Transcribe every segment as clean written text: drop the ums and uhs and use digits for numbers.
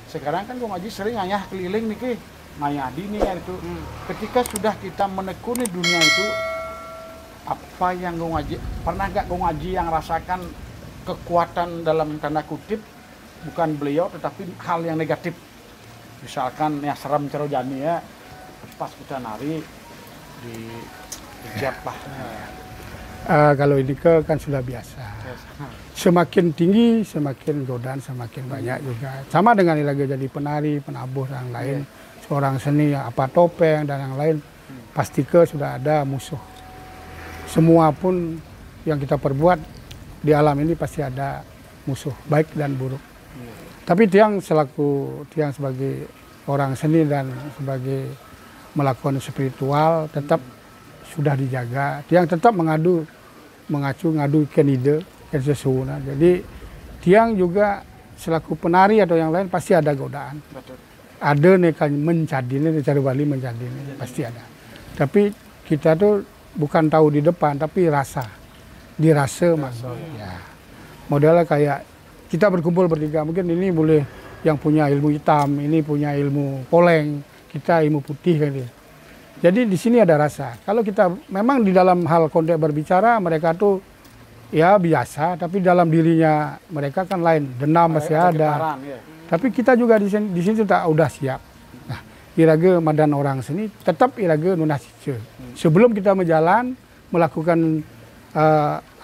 Sekarang kan gua ngaji sering ngayah keliling nih Ki. Ngayah di nih kan itu. Ketika sudah kita menekuni dunia itu, apa yang gua ngaji, pernah gak gua ngaji yang rasakan kekuatan dalam tanda kutip, bukan beliau tetapi hal yang negatif. Misalkan ya seram cerojani ya, pas kita nari di lah. Kalau ini kan sudah biasa. Semakin tinggi, semakin godaan, semakin banyak juga. Sama dengan lagi jadi penari, penabuh dan lain, seorang seni, apa topeng dan yang lain, pasti sudah ada musuh. Semua pun yang kita perbuat di alam ini pasti ada musuh, baik dan buruk. Tapi tiang sebagai orang seni dan sebagai melakukan spiritual tetap sudah dijaga. Tiang tetap ngadu ke ide, ke sesuatu. Jadi tiang juga selaku penari atau yang lain pasti ada godaan. Betul. Ada nih kan mencadini, cara Bali mencadini pasti ada. Tapi kita tuh bukan tahu di depan, tapi dirasa maksudnya. Modelnya kayak kita berkumpul bertiga, mungkin ini boleh yang punya ilmu hitam, ini punya ilmu poleng, kita ilmu putih kan gitu. Jadi di sini ada rasa. Kalau kita memang di dalam hal konteks berbicara mereka tuh ya biasa, tapi dalam dirinya mereka kan lain, dendam masih ada. Ya. Tapi kita juga di sini udah siap. Nah, irage madan orang seni tetap irage nunasice. Sebelum kita berjalan melakukan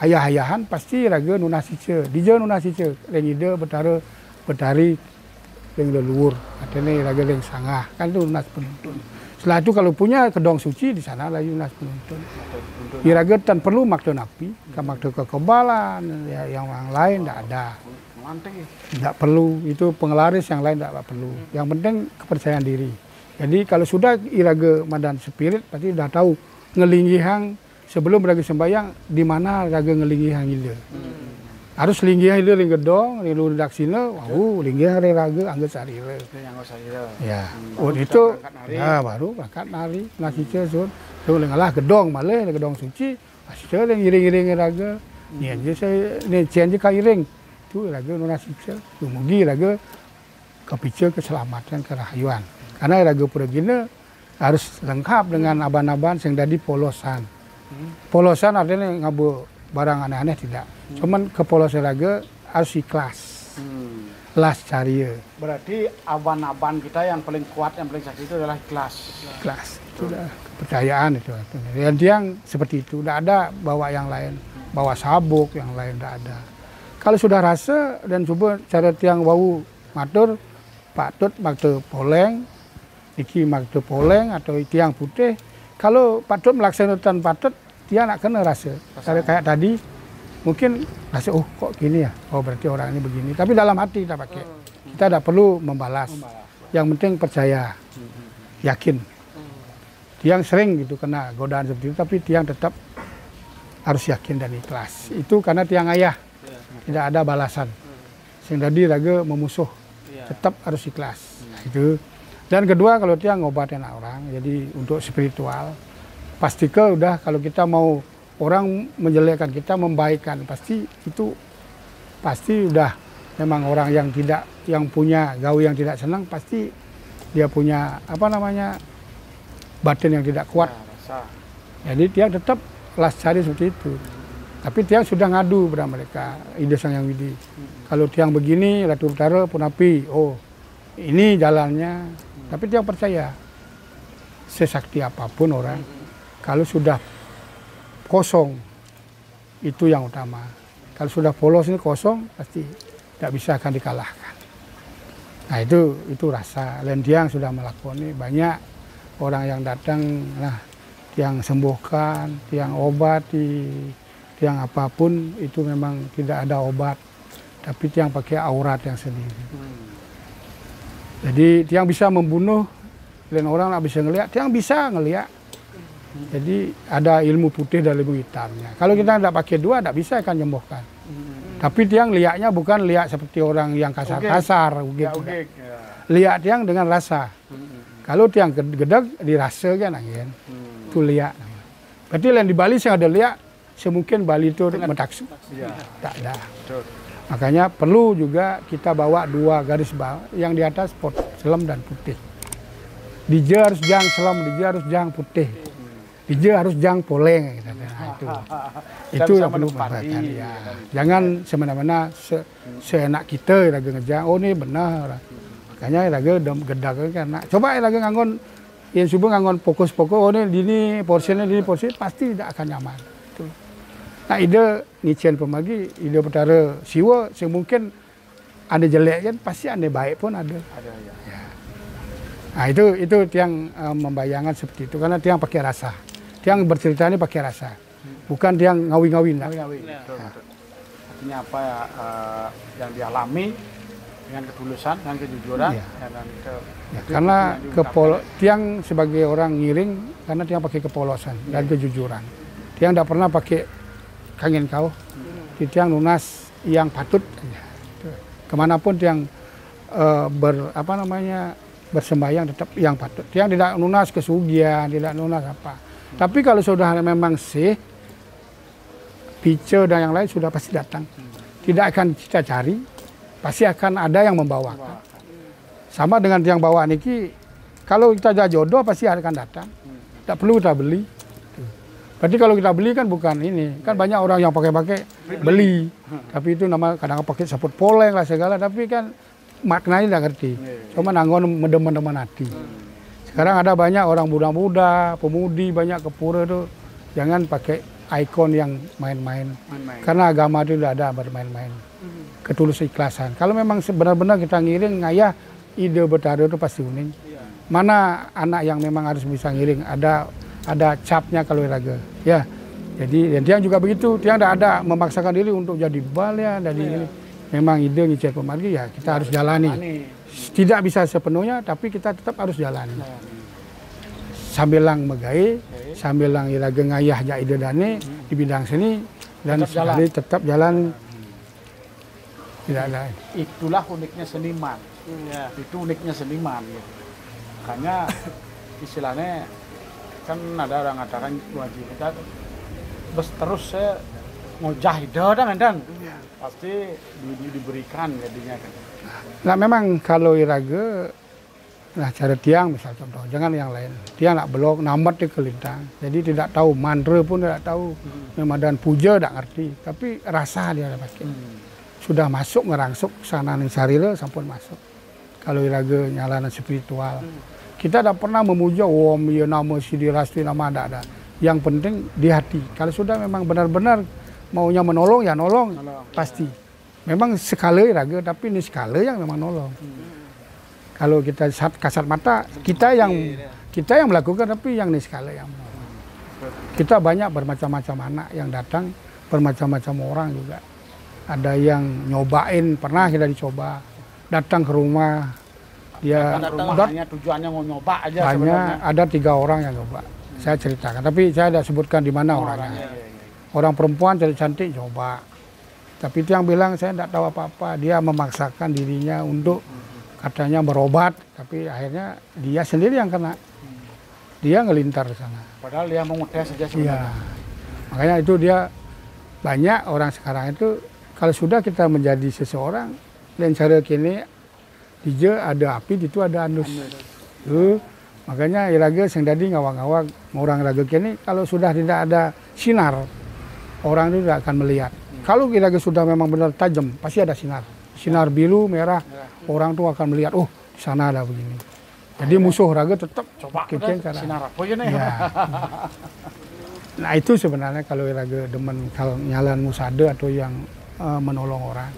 ayah-ayahan pasti irage nunasice. Dija nunasice, lengide betari leng leluhur, katanya irage leng sangah, kan itu nunas penuntun. Setelah itu kalau punya kedong suci di sana lagi nas penuntun. Kira-kira tan perlu makna napi, makna kekebalan, ya, yang lain tidak ada. Tidak perlu, itu penglaris yang lain tidak perlu. Yang penting kepercayaan diri. Jadi kalau sudah iraga madan spirit, pasti sudah tahu ngelingihang sebelum raga sembahyang di mana raga ngelingihang itu. Harus linggih itu ling gedong, ling daksina, linggih raga angge sarira. Ya, itu ya baru berangkat nari, nasi cesur. Tuh lengalah gedong malah gedong suci, pasti ling iring-iring raga. Ni aja saya ni cian je kairing. Tu raga nasi cesur. Tu mugi raga kepice keselamatan kerahayuan. Karena raga puragina harus lengkap dengan aban-aban yang tadi polosan. Polosan artinya ngabu barang aneh-aneh tidak. Cuman kepolosan raga harus ikhlas. Las caria. Berarti aban-aban kita yang paling kuat, yang paling sakit itu adalah ikhlas. Ikhlas. Itu udah kepercayaan itu. Dan yang seperti itu. Tidak ada bawa yang lain. Bawa sabuk yang lain tidak ada. Kalau sudah rasa dan coba cara tiang wau matur, patut makte poleng, iki makte poleng atau tiang putih. Kalau patut melaksanakan patut, dia nak kena rasa. Kayak tadi, mungkin rasa, oh kok gini ya, oh berarti orang ini begini. Tapi dalam hati kita pakai. Kita tidak perlu membalas. Yang penting percaya, yakin. Tiang sering gitu kena godaan seperti itu, tapi tiang tetap harus yakin dan ikhlas. Itu karena tiang ayah, tidak ada balasan. Sehingga tadi raga memusuh, tetap harus ikhlas. Itu. Dan kedua, kalau tiang ngobatin orang, jadi untuk spiritual, pastikan udah kalau kita mau orang menjelekkan kita, membaikkan, pasti itu pasti udah memang orang yang tidak, yang punya gawe yang tidak senang, pasti dia punya apa namanya batin yang tidak kuat. Jadi tiang tetap las cari seperti itu. Tapi tiang sudah ngadu pada mereka, ide sang yang widi. Kalau tiang begini, Ratu Utara pun api, oh ini jalannya. Tapi tiang percaya, sesakti apapun orang, kalau sudah kosong, itu yang utama. Kalau sudah polos ini kosong, pasti tidak bisa akan dikalahkan. Nah itu rasa. Dan tiang sudah melakukan ini, banyak orang yang datang, nah tiang sembuhkan, tiang obati, tiang apapun, itu memang tidak ada obat. Tapi tiang pakai aurat yang sendiri. Jadi tiang bisa membunuh, dan orang tidak bisa ngelihat, tiang bisa ngelihat. Jadi ada ilmu putih dan ilmu hitamnya. Kalau kita tidak pakai dua, tidak bisa akan menyembuhkan. Tapi tiang lihatnya bukan lihat seperti orang yang kasar-kasar. Lihat tiang dengan rasa. Kalau tiang gedeg, dirasa kan angin. Itu lihat. Berarti lain di Bali saya ada lihat, semungkin Bali itu mentaksu. Tak ada. Makanya perlu juga kita bawa 2 garis bawah yang di atas selam dan putih. Dije harus jang selam, dije harus jang putih. Dije harus jang poleng. Gitu. Nah, itu yang perlu perhatian. Ya. Jangan semena-mena seenak kita lagi ngejang. Oh ini benar. Makanya lagi gedak karena coba lagi nganggon yang subuh nganggon fokus-fokus. Oh ini porsinya ini porsi pasti tidak akan nyaman. Itu. Nah ide ngicen pemagi, ide petara siwa semungkin ada jelek kan pasti ada baik pun ada. Ya. Nah itu tiang membayangkan seperti itu karena tiang pakai rasa. Tiang bercerita ini pakai rasa. Bukan tiang ngawi-ngawi. Ngawi-ngawi. Artinya apa yang dialami dengan ketulusan, dengan kejujuran, dan karena tiang sebagai orang ngiring karena tiang pakai kepolosan dan kejujuran. Tiang tidak pernah pakai kangen kau, tiang lunas yang patut. Kemanapun tiang bersembahyang tetap yang patut. Tiang tidak lunas kesugihan, tidak lunas apa. Tapi kalau sudah memang pice dan yang lain sudah pasti datang. Tidak akan kita cari, pasti akan ada yang membawakan. Sama dengan tiang bawa niki, kalau kita ada jodoh pasti akan datang. Tidak perlu kita beli. Berarti kalau kita beli kan bukan ini, kan banyak orang yang pakai beli, tapi itu nama kadang pakai saput poleng lah segala, tapi kan maknanya tidak ngerti, cuma nanggon mendem-mendeman hati. Sekarang ada banyak orang muda-muda, pemudi banyak ke pura itu, jangan pakai ikon yang main-main, karena agama itu tidak ada bermain-main, ketulus ikhlasan. Kalau memang benar-benar kita ngiring ngayah ide betara itu pasti unik. Mana anak yang memang harus bisa ngiring, ada capnya kalau raga, ya. Jadi tiang juga begitu, tiang tidak ada memaksakan diri untuk jadi balya dari ini. Memang ide ngicet pemargi ya kita harus jalani. Tidak bisa sepenuhnya, tapi kita tetap harus jalani. Sambil lang megai, sambil lang iraga ngayah ja ide dane di bidang seni dan sekali tetap jalan. Tidak ada. Itulah uniknya seniman. Itu uniknya seniman. Gitu. Makanya istilahnya kan ada orang mengatakan wajib kita terus saya ngojah ide dan pasti diberikan jadinya kan. Nah memang kalau iraga nah cara tiang misal contoh jangan yang lain tiang nak belok namat di kelintang jadi tidak tahu mantra pun tidak tahu memang dan puja tidak ngerti tapi rasa dia ada pakai sudah masuk ngerangsuk sana ning sarira sampun masuk kalau iraga nyalanan spiritual. Kita tidak pernah memuja, ya nama Sidi Rasti, nama ada. Yang penting di hati. Kalau sudah memang benar-benar maunya menolong, ya nolong. Pasti. Memang sekali raga, tapi ini sekali yang memang nolong. Kalau kita kasat mata, kita yang melakukan, tapi yang ini sekali yang menolong. Kita banyak bermacam-macam anak yang datang, bermacam-macam orang juga. Ada yang nyobain, pernah kita dicoba. Datang ke rumah, dia hanya tujuannya mau nyoba aja sebenarnya. Ada 3 orang yang nyoba. Saya ceritakan, tapi saya tidak sebutkan di mana orangnya. Orang perempuan cantik coba. Tapi itu yang bilang saya tidak tahu apa-apa. Dia memaksakan dirinya untuk katanya berobat, tapi akhirnya dia sendiri yang kena. Dia ngelintar di sana. Padahal dia mau ngetes saja sebenarnya. Makanya itu dia banyak orang sekarang itu kalau sudah kita menjadi seseorang dan cara kini Dije ada api, itu ada andus. Makanya iraga sing tadi ngawang-ngawang orang raga kini kalau sudah tidak ada sinar, orang itu tidak akan melihat. Kalau iraga sudah memang benar tajam, pasti ada sinar. Sinar biru, merah, orang tuh akan melihat, oh di sana ada begini. Jadi musuh raga tetap coba kita cara. Sinar apa ya nih? Ya. Nah itu sebenarnya kalau iraga demen kalau nyalan musade atau yang menolong orang.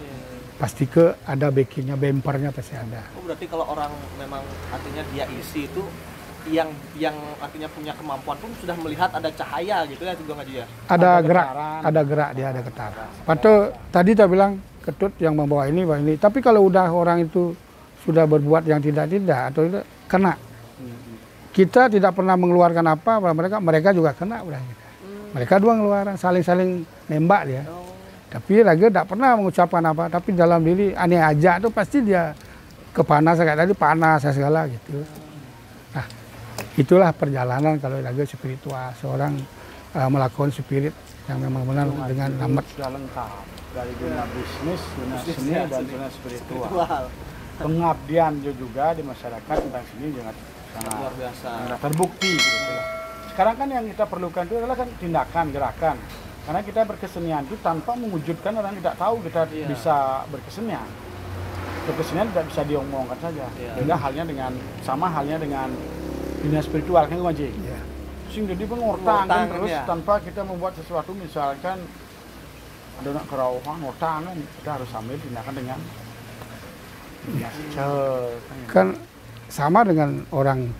Pasti ada backingnya, bempernya pasti ada. Oh, berarti kalau orang memang artinya dia isi itu yang artinya punya kemampuan pun sudah melihat ada cahaya gitu ya juga nggak dia? Ada gerak dia ada getar. Pato tadi saya bilang ketut yang membawa ini. Tapi kalau udah orang itu sudah berbuat yang tidak atau itu kena. Kita tidak pernah mengeluarkan apa mereka juga kena udah. Mereka dua ngeluaran saling nembak dia. Tapi raga tidak pernah mengucapkan apa, tapi dalam diri aneh aja tuh pasti dia kepanasan kayak tadi panas segala gitu. Nah, itulah perjalanan kalau raga spiritual seorang melakukan spirit yang memang benar dengan namat. Sudah lengkap. dari dunia bisnis, dunia seni dan dunia spiritual. Spiritual. Pengabdian juga di masyarakat tentang seni sangat Luar biasa. sangat terbukti. Gitu. Sekarang kan yang kita perlukan itu adalah kan tindakan, gerakan. Karena kita berkesenian itu tanpa mewujudkan orang tidak tahu kita bisa berkesenian. Berkesenian tidak bisa diomongkan saja. Beda halnya dengan sama halnya dengan dunia spiritual kan Ngaji. Iya. Sing jadi pengortang kan terus ya. tanpa kita membuat sesuatu misalkan ada nak kerawang ngortang kan kita harus sambil tindakan dengan Kan sama dengan orang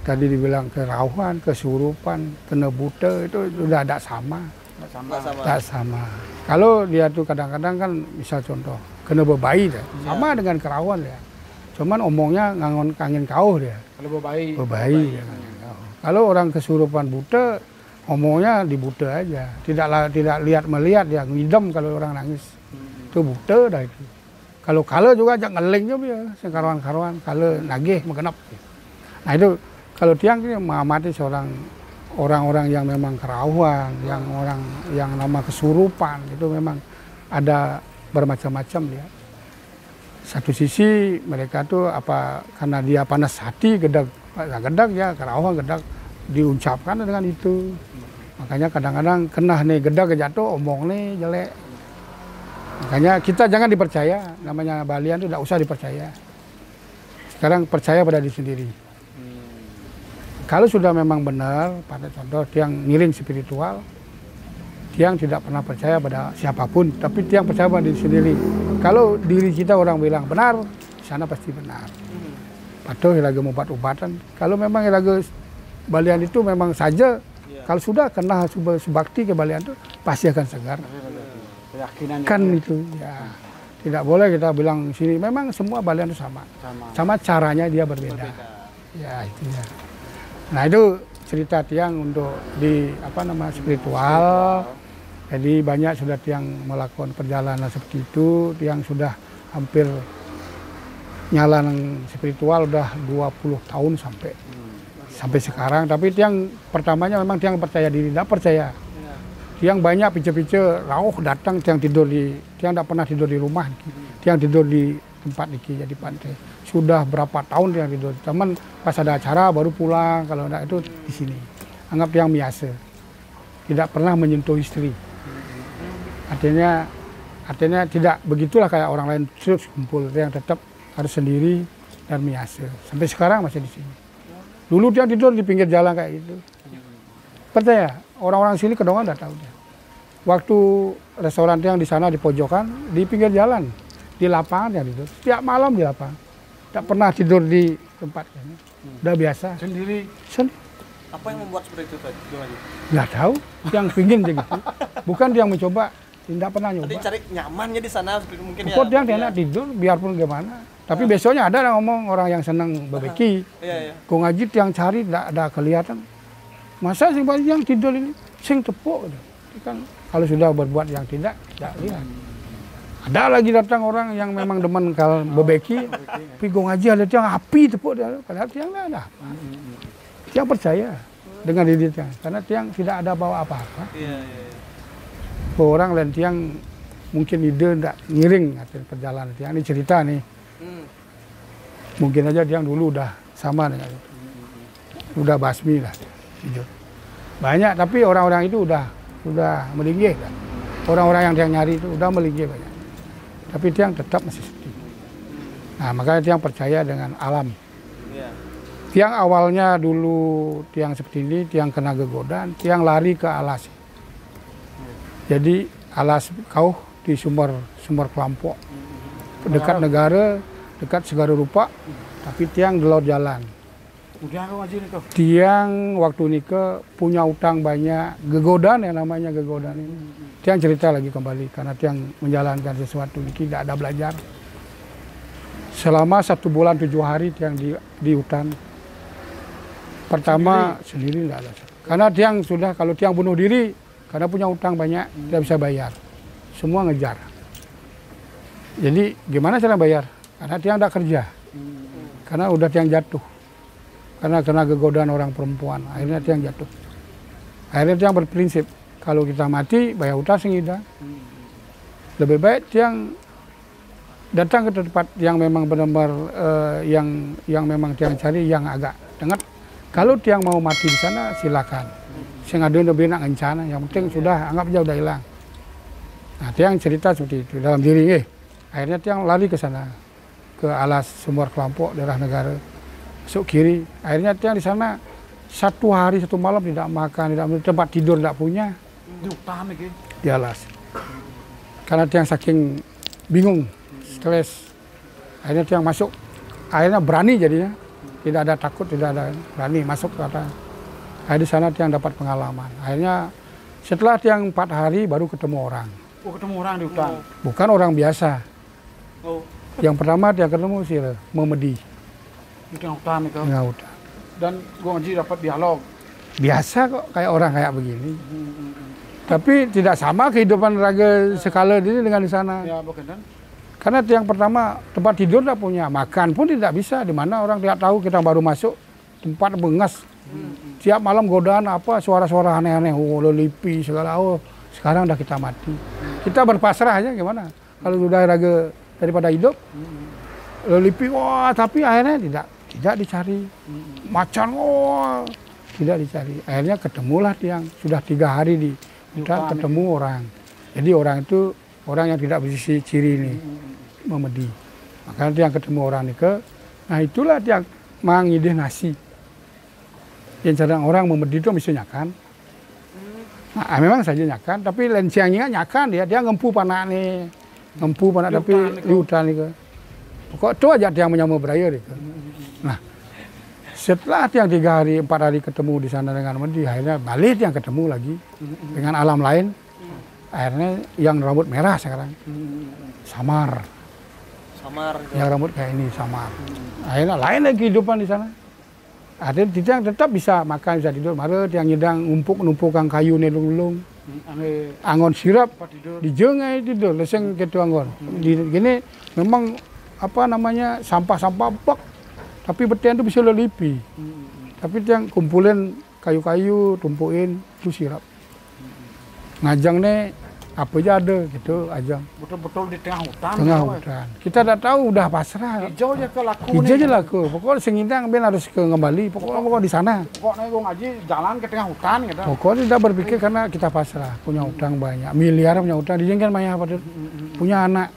tadi dibilang kerauhan, kesurupan, kena buta itu sudah ada sama. Nggak sama. Nggak sama. Tak sama. Kalau dia tuh kadang-kadang kan misal contoh kena bebayi dia. Sama dengan kerauhan dia. Cuman omongnya ngangon kangen kau dia. Kalau bebayi. Bebayi dia kangen kau. Kalau orang kesurupan buta omongnya dibuta aja. Tidak lihat melihat dia ngidam kalau orang nangis. Itu buta dah itu. Kalau juga ajak ngeling juga dia, sekaruan-karuan, kalau nagih mengenap. Nah itu kalau tiang ini mengamati orang-orang yang memang kerauhan, yang orang yang nama kesurupan itu memang ada bermacam-macam dia. Satu sisi mereka tuh apa karena dia panas hati gedag ya kerauhan gedag diucapkan dengan itu. Makanya kadang-kadang kena nih gedag jatuh omong nih jelek. Makanya kita jangan dipercaya, namanya balian itu tidak usah dipercaya. Sekarang percaya pada diri sendiri. Kalau sudah memang benar, pada contoh tiang ngiling spiritual, tiang tidak pernah percaya pada siapapun, tapi tiang percaya pada diri sendiri. Kalau diri kita orang bilang benar, di sana pasti benar. Atau lagi membuat obatan. Kalau memang lagi balian itu memang saja, kalau sudah kena subakti ke balian itu pasti akan segar. Keyakinan Kan itu ya tidak boleh kita bilang sini memang semua balian itu sama caranya dia berbeda. Ya itu ya. Nah itu cerita tiang untuk di spiritual. Jadi banyak sudah tiang melakukan perjalanan seperti itu, tiang sudah hampir nyala spiritual udah 20 tahun sampai sekarang. Tapi tiang pertamanya memang tiang percaya diri, tidak percaya. Tiang banyak pice-pice rauh datang tiang tidak pernah tidur di rumah, tiang tidur di tempat di pantai. Sudah berapa tahun tiang tidur, cuman pas ada acara baru pulang, kalau enggak itu di sini. Anggap tiang biasa, tidak pernah menyentuh istri. Artinya tidak begitulah kayak orang lain terus kumpul, tiang tetap harus sendiri dan biasa. Sampai sekarang masih di sini. Dulu tiang tidur di pinggir jalan kayak gitu. Percaya, orang-orang sini kedongan udah tahu dia. Waktu restoran yang di sana di pojokan, di pinggir jalan, di lapangan yang tidur. Setiap malam di lapangan. Tak pernah tidur di tempat ini. Udah biasa. Sendiri. Apa yang membuat seperti itu tadi? Nggak tahu, yang pingin dia gitu. Bukan dia mencoba, tidak pernah nyoba. Tadi cari nyamannya di sana mungkin ya. Pokoknya dia enak tidur, biarpun gimana. Tapi besoknya ada yang ngomong orang yang senang barbeki. Kau ngaji yang cari tidak ada kelihatan. Masa sih yang tidur ini sing tepuk kan kalau sudah berbuat yang tidak lihat. Ada lagi datang orang yang memang demen kalau bebeki, tapi gue ngaji ada tiang api tepuk dia, padahal tiang tidak ada. Tiang percaya dengan diri tiang, karena tiang tidak ada bawa apa-apa. Orang lain tiang mungkin ide tidak ngiring perjalanan tiang ini cerita nih. Mungkin aja tiang dulu udah sama dengan itu, udah basmi lah. Banyak, tapi orang-orang itu udah melinggih kan. Orang-orang yang tiang nyari itu udah melinggih banyak. Tapi tiang tetap masih seperti itu. Nah, makanya tiang percaya dengan alam. Tiang awalnya dulu tiang seperti ini, tiang kena gegodaan, tiang lari ke alas. Jadi alas kau di sumber Kelampok. Dekat negara, dekat segala rupa, tapi tiang di laut jalan. Tiang waktu nikah punya utang banyak, gegodan yang namanya gegodan ini. Tiang cerita lagi kembali karena tiang menjalankan sesuatu ini tidak ada belajar. Selama 1 bulan 7 hari tiang di hutan. Pertama sendiri tidak ada. Karena tiang sudah kalau tiang bunuh diri karena punya utang banyak tidak bisa bayar. Semua ngejar. Jadi gimana cara bayar? Karena tiang tidak kerja. Karena udah tiang jatuh. Karena kena kegodaan orang perempuan, akhirnya tiang jatuh. Akhirnya tiang berprinsip, kalau kita mati, bayar utang sehingga. lebih baik tiang datang ke tempat yang memang benar-benar yang memang tiang cari yang agak dekat. Kalau tiang mau mati di sana silakan. Sing ada lebih nak rencana, yang penting sudah anggap aja udah hilang. Nah, tiang cerita seperti itu dalam diri. Akhirnya tiang lari ke sana, ke alas Sumber Kelompok, daerah negara, masuk kiri. Akhirnya tiang di sana 1 hari 1 malam tidak makan, tidak minum, tempat tidur tidak punya. Di hutan iki. Di alas. Karena tiang saking bingung, stres. Akhirnya tiang masuk, akhirnya berani jadinya. Tidak ada takut, tidak ada berani masuk ke atas. Akhirnya di sana tiang dapat pengalaman. Akhirnya setelah tiang 4 hari baru ketemu orang. Oh, ketemu orang di hutan. Bukan orang biasa. Oh. Yang pertama tiang ketemu sih Memedi. Di tengah hutan itu. Tengah hutan. Dan Gong Haji dapat dialog. Biasa kok kayak orang kayak begini. Tapi tidak sama kehidupan raga sekala ini dengan di sana. Ya, bukan. Karena yang pertama tempat tidur tidak punya, makan pun tidak bisa. Di mana orang tidak tahu kita baru masuk tempat bengas. Tiap malam godaan apa suara-suara aneh-aneh, lelipi segala. Oh, sekarang udah kita mati. Kita berpasrah aja gimana? Kalau sudah raga daripada hidup, lelipi wah, tapi akhirnya tidak dicari. Macan wah, tidak dicari. Akhirnya ketemulah tiang sudah 3 hari di kita ketemu orang. Jadi orang itu orang yang tidak bersisi ciri ini, Memedi. Makanya tiang ketemu orang ini nah itulah tiang mangideh nasi. Yang cadang orang Memedi itu bisa nyakan. Nah, memang saja nyakan, tapi lain siangnya nyakan dia ngempu panak nih, ngempu panak tapi di hutan nih. Pokok itu aja tiang menyambut beraya itu. Nah, setelah tiang 3 hari 4 hari ketemu di sana dengan Memedi, akhirnya balik tiang ketemu lagi dengan alam lain. Akhirnya yang rambut merah sekarang, samar. Gitu. Yang rambut kayak ini samar. Akhirnya lain lagi kehidupan di sana. Ada tiang tetap bisa makan, bisa tidur. Mare tiang nyedang numpuk-numpukan kayu nelung-nelung. Angon sirap di jengai tidur, leseng gitu angon. Di gini memang apa namanya sampah-sampah bak. Tapi betian itu bisa lelipi. Tapi tiang kumpulin kayu-kayu, tumpuin itu sirap. Ngajang nih apa aja ada gitu ajang. Betul-betul di tengah hutan. Tengah hutan. Kita tidak tahu udah pasrah. Hijau aja ke laku. Hijau aja laku. Pokoknya sengindang ben harus ke kembali. Pokoknya di sana. Pokoknya Gong Haji jalan ke tengah hutan gitu. Pokoknya tidak berpikir karena kita pasrah. Punya utang banyak. Miliar punya utang. Dijengkan banyak apa tuh. Punya anak.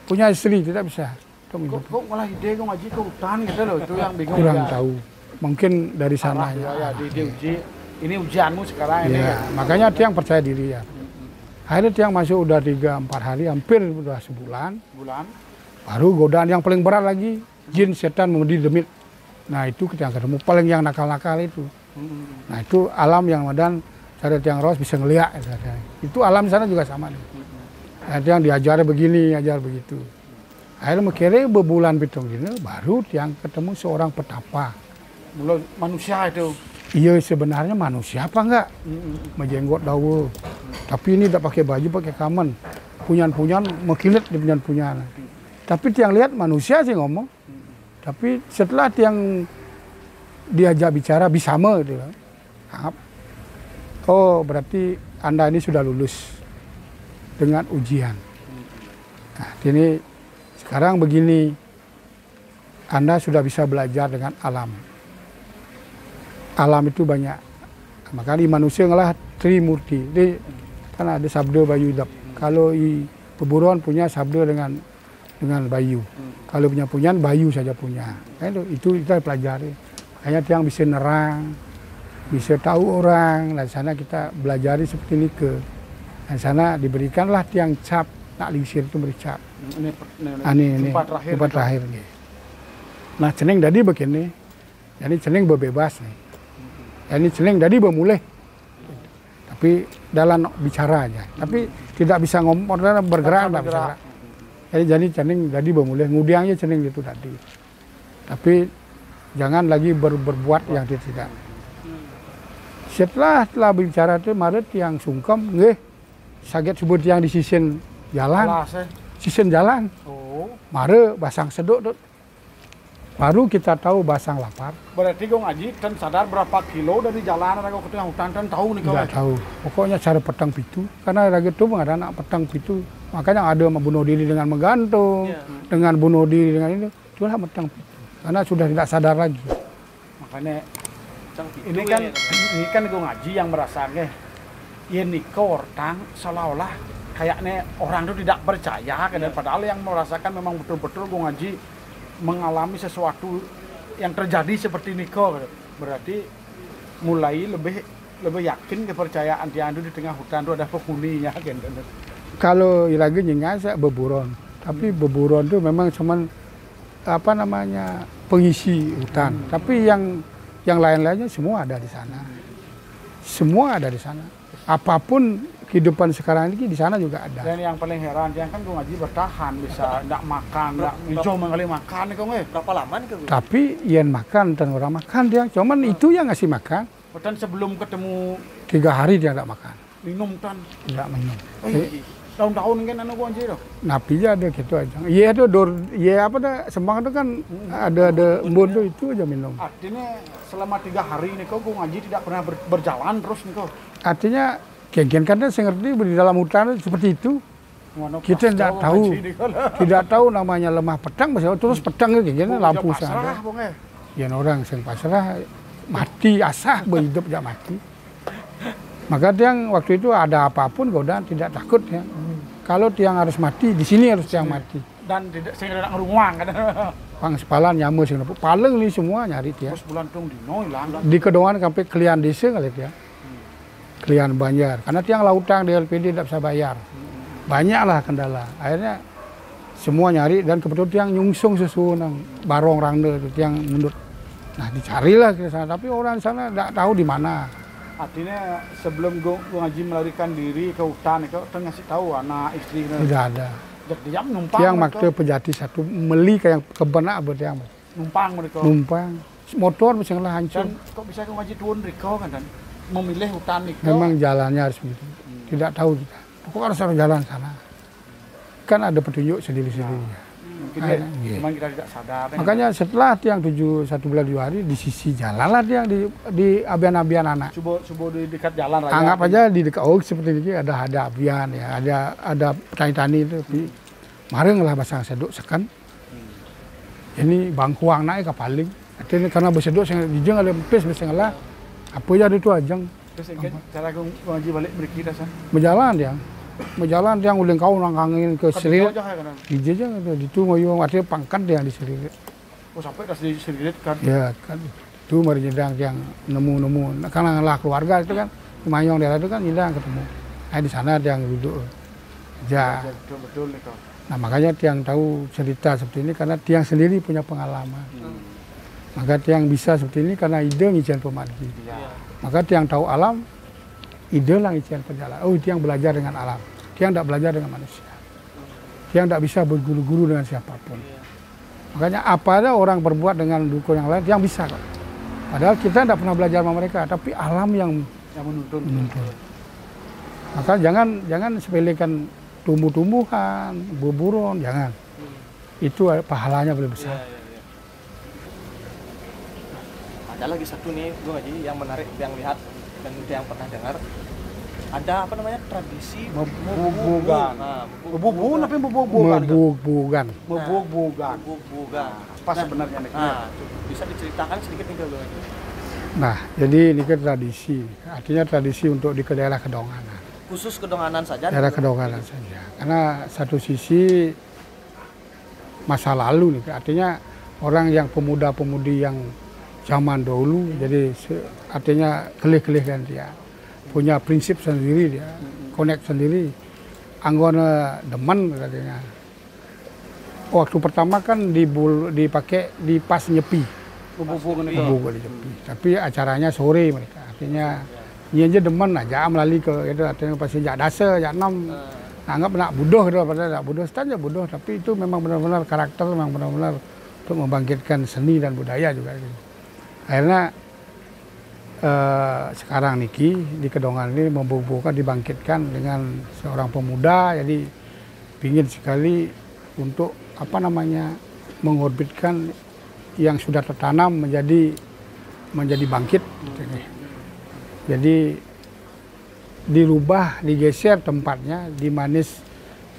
Punya istri. Tidak bisa. Kok malah ide Gong Haji ke hutan gitu loh. Itu yang bingung. Kurang tahu. Mungkin dari sana ya. Diuji. Ini ujianmu sekarang ini. Ya, makanya tiang percaya diri ya. Akhirnya tiang masuk udah 3-4 hari, hampir udah sebulan. Baru godaan yang paling berat lagi, jin setan Memedi demit. Nah itu kita ketemu paling yang nakal-nakal itu. Nah itu alam yang Madan cara tiang Ros bisa ngeliat. Itu alam sana juga sama nih. Nah, tiang diajar begini, ajar begitu. Akhirnya mikirnya bebulan pitung gini, baru tiang ketemu seorang petapa. Belum manusia itu. Iya sebenarnya manusia apa enggak? Menjenggot dawa. Tapi ini tidak pakai baju, pakai kamen. Punyan-punyan, mekilit di punyan-punyan. Tapi tiang lihat manusia sih ngomong. Tapi setelah tiang diajak bicara, bisama gitu. Oh berarti Anda ini sudah lulus dengan ujian. Nah ini sekarang begini. Anda sudah bisa belajar dengan alam. Alam itu banyak. Makanya manusia ngalah Trimurti. Jadi kan ada sabda Bayu Idap. Kalau peburuan punya sabda dengan Bayu. Kalau punya punyan Bayu saja punya. Nah, itu kita pelajari. Hanya yang bisa nerang, bisa tahu orang. Di sana kita belajari seperti ini ke. Di sana diberikanlah tiang cap. Nak lisir itu beri cap. Ini tempat terakhir. Nah ceneng tadi begini. Jadi ceneng berbebas nih. Ini ceneng tadi bermulai. Tapi dalam bicara aja. Tapi tidak bisa ngomong, bergerak, tidak bisa. Jadi ceneng tadi bermulai. Ngudiangnya ceneng itu tadi. Tapi jangan lagi berbuat yang tidak. Setelah bicara itu Maret yang sungkem, sakit sebut yang di sisin jalan. Sisin jalan. Maret basang seduk tuh. Baru kita tahu basang lapar. Berarti Gong Haji kan sadar berapa kilo dari jalan raga ke tengah hutan kan tahu nih kau. Tidak tahu. Pokoknya cara petang pitu. Karena raga itu ada anak petang pitu. Makanya ada bunuh diri dengan menggantung, Iya. dengan bunuh diri dengan ini, itulah metang pitu. Karena sudah tidak sadar lagi. Makanya Cang pitu ini ya, kan ya. ini kan gue ngaji yang merasanya ya niko orang seolah-olah kayaknya orang itu tidak percaya kan, padahal yang merasakan memang betul-betul gue ngaji mengalami sesuatu yang terjadi seperti niko, berarti mulai lebih yakin kepercayaan dia itu di tengah hutan itu ada penghuninya kan. Kalau lagi nyingasa beburon, tapi beburon itu memang cuman apa namanya pengisi hutan. Tapi yang lain-lainnya semua ada di sana. Semua ada di sana. Apapun kehidupan sekarang ini di sana juga ada. Dan yang paling heran dia kan gue ngaji bertahan, bisa tidak makan, tidak hijau mengali makan nih kong. Berapa lama nih Kang? Tapi yang makan dan orang makan dia, cuman itu yang ngasih makan. Dan sebelum ketemu 3 hari dia tidak makan, minum tan, tidak minum. tahun-tahun kan anu gue ngaji tuh. Napi aja ada gitu aja. Iya itu apa dah sembang itu kan ada embun tuh itu aja minum. Artinya selama 3 hari nih kok gue ngaji tidak pernah berjalan terus nih kok. Artinya geng-geng kan saya ngerti di dalam hutan seperti itu. Kita tidak tahu namanya lemah pedang, terus pedang geng lampu sana. Ya orang sing pasrah mati asah berhidup ya mati. Maka tiang waktu itu ada apapun godaan tidak takut ya. Kalau tiang harus mati di sini harus tiang mati. Dan tidak sehingga tidak ngeruang kan. Pang sepalan nyamuk sing paling ini semua nyari tiang. Terus bulan tung dino hilang. Di kedongan sampai kelian desa kali ya. Kelian Banjar. Karena tiang lautang di LPD tidak bisa bayar. Banyaklah kendala. Akhirnya semua nyari dan kebetulan tiang nyungsung susu nang barong rangde itu tiang mundur. Nah dicarilah ke sana, tapi orang di sana tidak tahu di mana. Artinya sebelum gue ngaji melarikan diri ke hutan itu ngasih tahu anak istri. Tidak ada. Dia numpang. Tiang makte pejati satu meli kayak kebenak buat tiang. Numpang mereka. Numpang. Motor bisa ngelah hancur. Dan kok bisa ke ngaji tuan Riko kan dan memilih hutan Riko. Memang jalannya harus begitu. Tidak tahu kita. Pokoknya harus ada jalan sana. Kan ada petunjuk sendiri-sendiri. Mungkin ya, cuman kita tidak sadar. Makanya setelah tiang 1 bulan 2 hari di sisi jalan lah tiang di abian-abian anak. Coba di dekat jalan raya. Anggap aja di dekat seperti ini ada abian ya, ada tani-tani itu. Mareng lah basang seduk sekan. Ini bangkuang naik ke paling. Artinya karena berseduk saya dijeng ada empis bisa ngalah. Apa aja itu ajeng. Terus cara ngaji balik berikir dah. Berjalan dia. Berjalan dia uling kau nangkangin ke Seririt. Di aja itu ngoyo artinya pangkat dia di Seririt. Oh sampai di Seririt kan. Ya kan. Itu mari jedang yang nemu-nemu. Karena lah keluarga itu kan Mayong daerah itu kan jedang ketemu. Nah di sana dia yang duduk. Ya. Betul nih kau. Nah makanya tiang tahu cerita seperti ini karena tiang sendiri punya pengalaman. Maka tiang bisa seperti ini karena ide ngician pemargi. Maka tiang tahu alam, ide lah ngician perjalanan. Oh tiang belajar dengan alam. Tiang tidak belajar dengan manusia. Tiang tidak bisa berguru-guru dengan siapapun. Makanya apa ada orang berbuat dengan dukun yang lain, tiang bisa kok. Padahal kita tidak pernah belajar sama mereka, tapi alam yang menuntun. Maka jangan sepelekan tumbuh-tumbuhan, buron, jangan. Itu pahalanya lebih besar. Ada lagi satu nih gue ngaji yang menarik yang lihat dan yang pernah dengar. Ada apa namanya tradisi Bubugan. Bubugan tapi Bubugan. Bubugan. Apa sebenarnya nih? Bisa diceritakan sedikit nih gue ngaji. Nah, jadi ini kan tradisi. Artinya tradisi untuk di daerah Kedonganan. Khusus Kedonganan saja? Daerah Kedonganan saja. Karena satu sisi masa lalu nih, artinya orang yang pemuda-pemudi yang zaman dahulu, jadi artinya kelih-kelih kan dia. Punya prinsip sendiri dia, connect sendiri. Anggona demen katanya. Waktu pertama kan dipakai di pas nyepi. Bubuk di nyepi. Tapi acaranya sore mereka. Artinya ini aja demen aja melalui ke itu artinya pasti jak dasa, jak 6. Anggap nak bodoh gitu, padahal nak bodoh saja bodoh, tapi itu memang benar-benar karakter, memang benar-benar untuk membangkitkan seni dan budaya juga gitu. Akhirnya sekarang niki di Kedongan ini membubuhkan dibangkitkan dengan seorang pemuda, jadi ingin sekali untuk apa namanya mengorbitkan yang sudah tertanam menjadi bangkit gitu. Jadi dirubah, digeser tempatnya,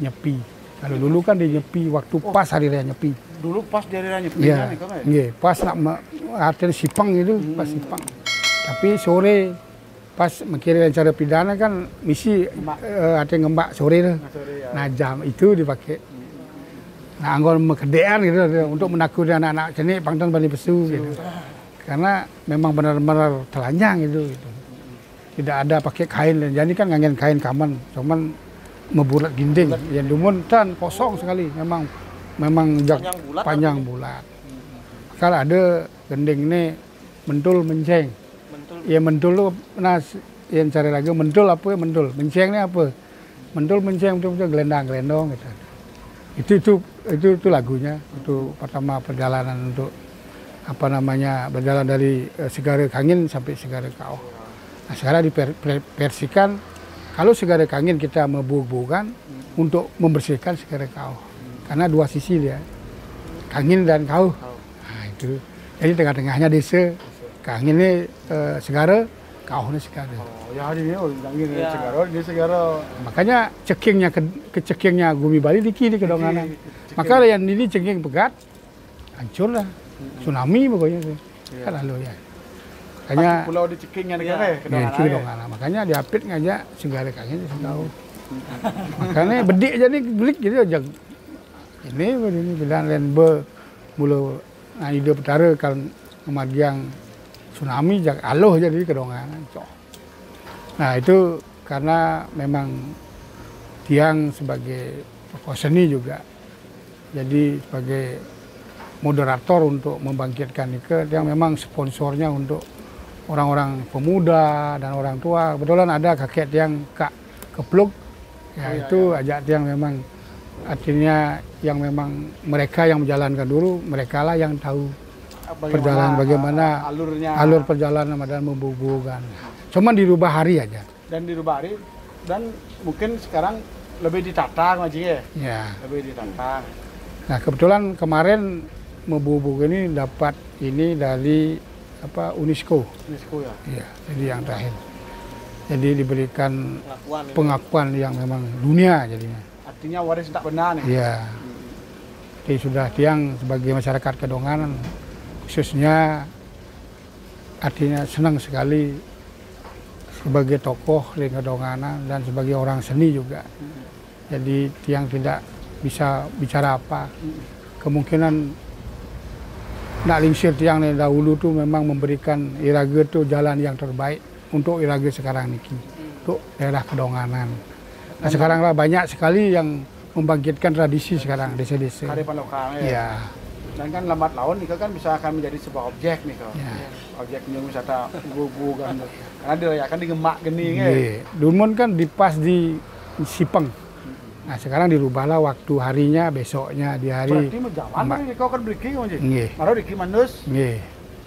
Nyepi. Kalau dulu kan di Nyepi waktu pas hari raya Nyepi. Dulu pas dari raya Nyepi Iya, nih kan ya? nggih, pas nak artinya Sipang itu, pas Sipang. Tapi sore pas mengirim acara pidana kan misi artinya ngembak sore tuh. Sore ya. Nah jam itu dipakai. Nah anggol mekedean gitu untuk menakuti anak-anak sini pangton Bali Pesu gitu. Karena memang benar-benar telanjang gitu. Tidak ada pakai kain, jadi kan ngangen kain kaman, cuman membulat ginding. Yang dumun kan kosong sekali, memang panjang bulat. Kalau ada gending ini mentul menceng. Ya mentul lu nah yang cari lagi mentul apa ya mentul. Menceng ini apa? Mentul menceng betul-betul gelendang-gelendong gitu. Itu lagunya. Itu pertama perjalanan untuk apa namanya berjalan dari Segara Kangin sampai Segara Kauh. Nah sekarang diversikan kalau Segara Kangin kita membubuhkan untuk membersihkan Segara Kauh. Karena dua sisi dia, Kangin dan Kauh. Nah itu. Jadi tengah-tengahnya desa. Kangin ini Segara, Kauh ini Segara. Oh ya ini Kangin Segara, ini Segara. Makanya cekingnya Gumi Bali di kiri kedonganan. Maka yang ini ceking pegat, hancur lah. Tsunami pokoknya tuh. Kan lalu ya. Makanya pulau di cekingnya negara ya, kedonganan. Makanya diapit ngajak Segara Kangin di Kauh. Makanya bedik jadi belik gitu aja. Ini bilang lenbe mula ide petara kan kemagian tsunami jak aloh jadi kedonganan. Nah itu karena memang Tiang sebagai tokoh seni juga jadi sebagai moderator untuk membangkitkan Ike yang memang sponsornya untuk orang-orang pemuda dan orang tua. Kebetulan ada kakek Tiang Kak Kepluk ya itu ajak Tiang memang artinya yang memang mereka yang menjalankan dulu mereka lah yang tahu perjalanan bagaimana alur perjalanan dan membubuhkan. Cuman dirubah hari aja. Dan dirubah hari dan mungkin sekarang lebih ditata Ngaji ya. Ya. Lebih ditata. Nah kebetulan kemarin membubuh ini dapat ini dari apa UNESCO. UNESCO ya. Iya. Jadi yang terakhir. Jadi diberikan pengakuan yang memang dunia jadinya. Artinya waris tak benar nih. Iya. Jadi sudah Tiang sebagai masyarakat Kedonganan khususnya artinya senang sekali sebagai tokoh di Kedonganan dan sebagai orang seni juga. Jadi Tiang tidak bisa bicara apa. Kemungkinan nak lingsir Tiang dari dahulu tuh memang memberikan Irage tuh jalan yang terbaik untuk Irage sekarang niki. Untuk daerah Kedonganan. Nah sekarang lah banyak sekali yang membangkitkan tradisi sekarang desa-desa. Kearifan lokal ya. Iya. Dan kan lambat laun itu kan bisa akan menjadi sebuah objek nih kalau. Ya. Objek wisata bubu kan. Karena dirayakan di Gemak geni ya. Dulu kan dipas di Sipeng. Nah sekarang dirubahlah waktu harinya besoknya di hari. Berarti menjalan nih kau kan beriki Ngaji. Nggih. Baru di Manus. Nggih.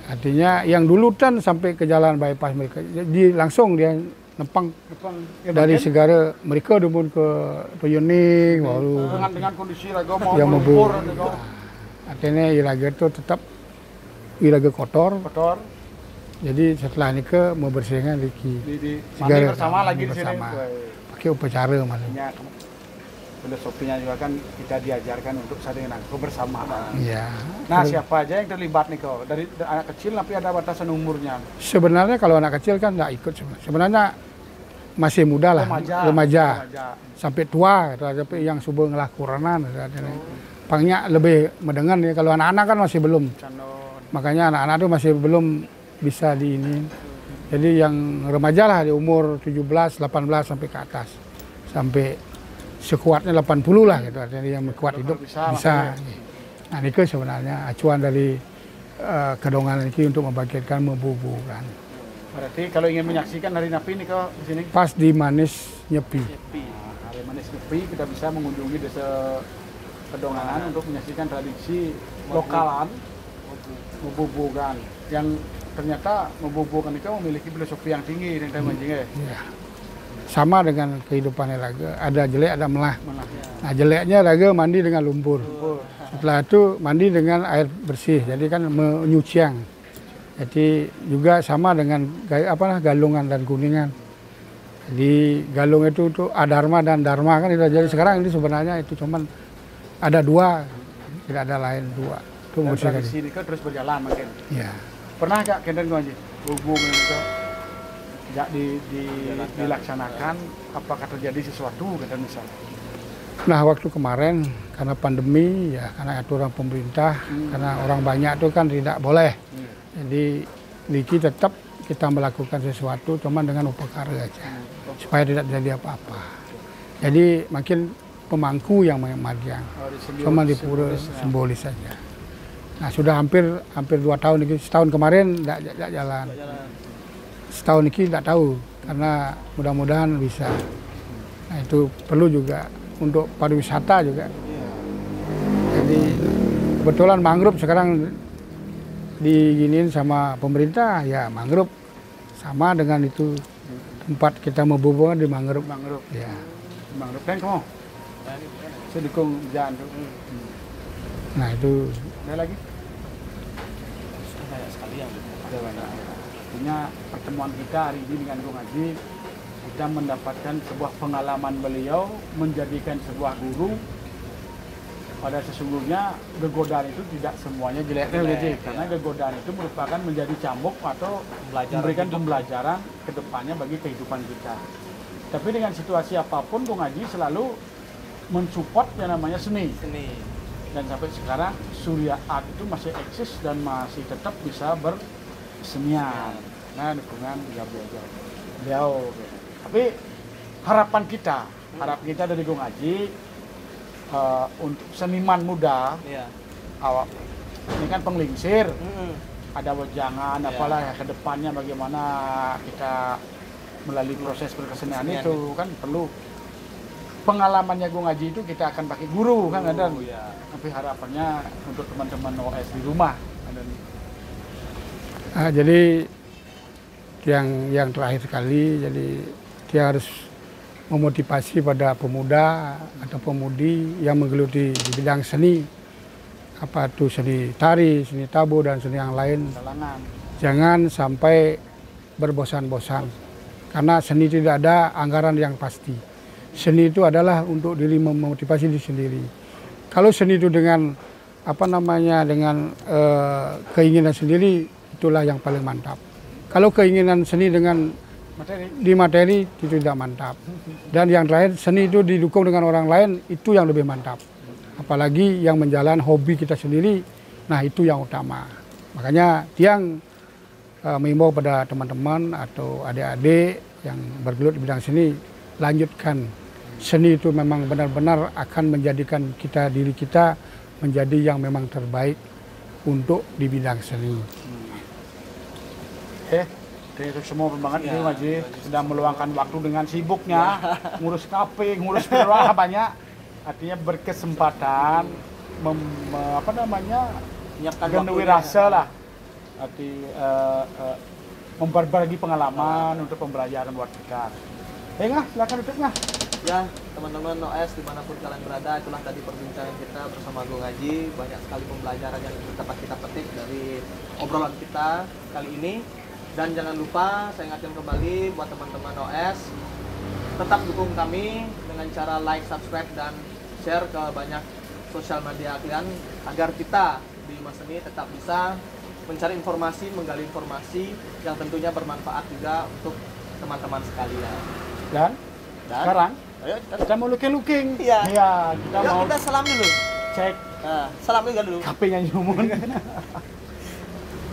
Artinya yang dulu kan sampai ke jalan bypass mereka. Jadi langsung dia nempang dari Segara mereka dumun ke Toyoning baru dengan kondisi raga mau yang melumpur artinya Irage itu tetap Irage kotor. Jadi setelah ini ke membersihkan di Segara bersama lagi di sini pakai upacara maksudnya. Filosofinya juga kan kita diajarkan untuk saling kebersamaan. Iya. Nah siapa aja yang terlibat nih kau dari anak kecil tapi ada batasan umurnya. Sebenarnya kalau anak kecil kan nggak ikut sebenarnya masih muda lah, remaja. Sampai tua, tapi yang subuh ngelah kuranan. Pangnya lebih mendengar ya, kalau anak-anak kan masih belum. Makanya anak-anak itu masih belum bisa di ini. Jadi yang remaja lah di umur 17, 18 sampai ke atas. Sampai sekuatnya 80 lah gitu, artinya yang kuat hidup bisa. Nah ini sebenarnya acuan dari Kedonganan ini untuk membangkitkan, membubuhkan. Berarti kalau ingin menyaksikan Hari Nyepi nih kau di sini? Pas di Manis Nyepi. Nah, Hari Manis Nyepi kita bisa mengunjungi desa Kedonganan untuk menyaksikan tradisi lokalan membubuhkan. Yang ternyata membubuhkan itu memiliki filosofi yang tinggi yang ya. Sama dengan kehidupan Irage, ada jelek ada melah. Nah jeleknya Irage mandi dengan lumpur. Setelah itu mandi dengan air bersih, jadi kan menyuciang. Jadi juga sama dengan galungan dan kuningan. Di Galung itu tuh Adharma dan Dharma kan itu. Jadi sekarang ini sebenarnya itu cuman ada 2, tidak ada lain 2. Itu Dan musik tradisi ini kan terus berjalan makin. ya. Pernah gak kenten gue aja hubung itu tidak dilaksanakan, apakah terjadi sesuatu kata misalnya? Nah waktu kemarin karena pandemi ya, karena aturan pemerintah, karena orang banyak itu kan tidak boleh. Jadi Niki tetap kita melakukan sesuatu cuman dengan upakara aja, supaya tidak terjadi apa-apa. Jadi makin pemangku yang magiang, cuma di pura simbolis saja. Nah sudah hampir 2 tahun ini, setahun kemarin tidak jalan. Setahun ini tidak tahu, karena mudah-mudahan bisa. Nah itu perlu juga untuk pariwisata juga. Jadi kebetulan mangrove sekarang diginiin sama pemerintah, ya mangrove sama dengan itu tempat kita membubung di mangrove. Ya. Mangrove kan kamu? Saya dukung jalan tuh. Nah itu. Ada lagi? Banyak sekali yang Ada banyak. Artinya pertemuan kita hari ini dengan Gung Haji, kita mendapatkan sebuah pengalaman beliau menjadikan sebuah guru. Pada sesungguhnya kegodaan itu tidak semuanya jelek, karena kegodaan itu merupakan menjadi cambuk atau memberikan pembelajaran ke depannya bagi kehidupan kita. Tapi dengan situasi apapun Gung Haji selalu mensupport yang namanya seni. Dan sampai sekarang Surya Art itu masih eksis dan masih tetap bisa bersenian. Nah, dukungan beliau. Tapi harapan kita dari Gung Haji untuk seniman muda, awak ini kan penglingsir, ada wejangan, apalah ya ke depannya bagaimana kita melalui proses berkesenian itu kan perlu. Pengalamannya Gung Haji itu kita akan pakai guru kan ada. Tapi harapannya untuk teman-teman OS di rumah ada. Jadi yang terakhir sekali, jadi dia harus memotivasi pada pemuda atau pemudi yang menggeluti di bidang seni, apa itu seni tari, seni tabuh dan seni yang lain. Jangan sampai berbosan-bosan, karena seni tidak ada anggaran yang pasti. Seni itu adalah untuk diri memotivasi diri sendiri. Kalau seni itu dengan dengan keinginan sendiri, itulah yang paling mantap. Kalau keinginan seni dengan materi itu tidak mantap. Dan yang terakhir, seni itu didukung dengan orang lain, itu yang lebih mantap. Apalagi yang menjalan hobi kita sendiri, nah itu yang utama. Makanya Tiang mengimbau pada teman-teman atau adik-adik yang bergelut di bidang seni, lanjutkan. Seni itu memang benar-benar akan menjadikan diri kita menjadi yang memang terbaik untuk di bidang seni. Itu semua banget Gung Haji sudah meluangkan waktu dengan sibuknya, ngurus KP, ngurus berapa banyak. Artinya berkesempatan genui rasa lah. Arti memberbagi pengalaman untuk pembelajaran buat kita. Silakan tutupnya. Ya, teman-teman OS dimanapun kalian berada, itulah tadi perbincangan kita bersama Gung Haji. Banyak sekali pembelajaran yang dapat kita petik dari obrolan kita kali ini. Dan jangan lupa, saya ingatkan kembali buat teman-teman OS, tetap dukung kami dengan cara like, subscribe, dan share ke banyak sosial media kalian, agar kita di Mas Seni tetap bisa mencari informasi, menggali informasi yang tentunya bermanfaat juga untuk teman-teman sekalian. Dan sekarang ayo kita mau looking. Iya. Kita salam dulu. Cek. Salam dulu. HP-nya nyumun.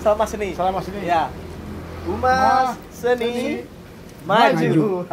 Salam Mas Seni. Salam Mas Seni. Ya. Umas Seni maju.